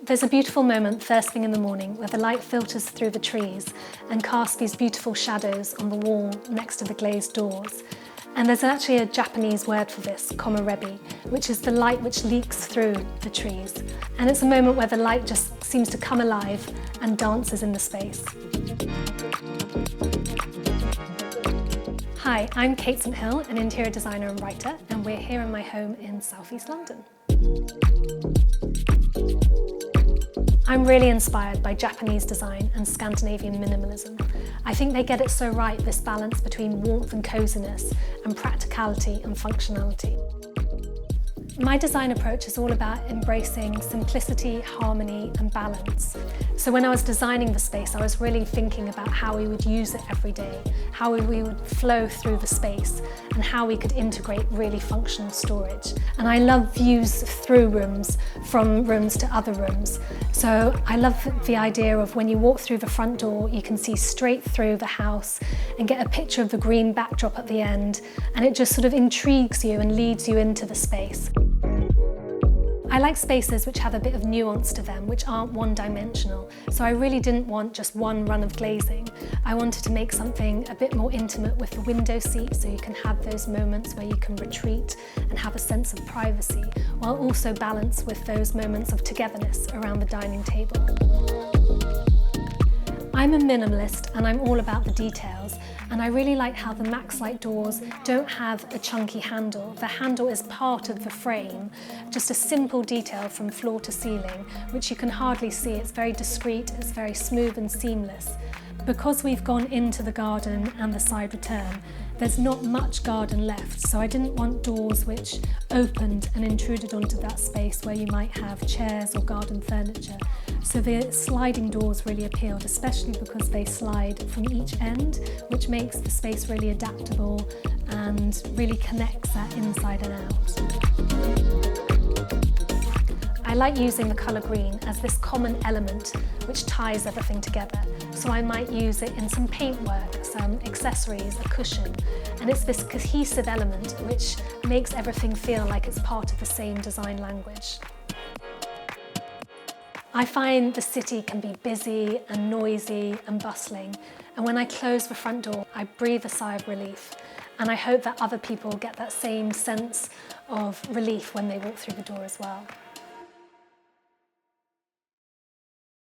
There's a beautiful moment first thing in the morning where the light filters through the trees and casts these beautiful shadows on the wall next to the glazed doors. And there's actually a Japanese word for this, Komorebi, which is the light which leaks through the trees. And it's a moment where the light just seems to come alive and dances in the space. Hi, I'm Cate St Hill, an interior designer and writer, and we're here in my home in southeast London. I'm really inspired by Japanese design and Scandinavian minimalism. I think they get it so right, this balance between warmth and coziness and practicality and functionality. My design approach is all about embracing simplicity, harmony and balance. So when I was designing the space, I was really thinking about how we would use it every day, how we would flow through the space and how we could integrate really functional storage. And I love views through rooms, from rooms to other rooms. So I love the idea of when you walk through the front door, you can see straight through the house and get a picture of the green backdrop at the end. And it just sort of intrigues you and leads you into the space. I like spaces which have a bit of nuance to them, which aren't one-dimensional. So I really didn't want just one run of glazing. I wanted to make something a bit more intimate with the window seat, so you can have those moments where you can retreat and have a sense of privacy, while also balance with those moments of togetherness around the dining table. I'm a minimalist and I'm all about the details, and I really like how the Maxlight doors don't have a chunky handle. The handle is part of the frame, just a simple detail from floor to ceiling, which you can hardly see. It's very discreet, it's very smooth and seamless. Because we've gone into the garden and the side return, there's not much garden left, so I didn't want doors which opened and intruded onto that space where you might have chairs or garden furniture. So the sliding doors really appealed, especially because they slide from each end, which makes the space really adaptable and really connects that inside and out. I like using the colour green as this common element which ties everything together. So I might use it in some paintwork, some accessories, a cushion, and it's this cohesive element which makes everything feel like it's part of the same design language. I find the city can be busy and noisy and bustling, and when I close the front door, I breathe a sigh of relief, and I hope that other people get that same sense of relief when they walk through the door as well.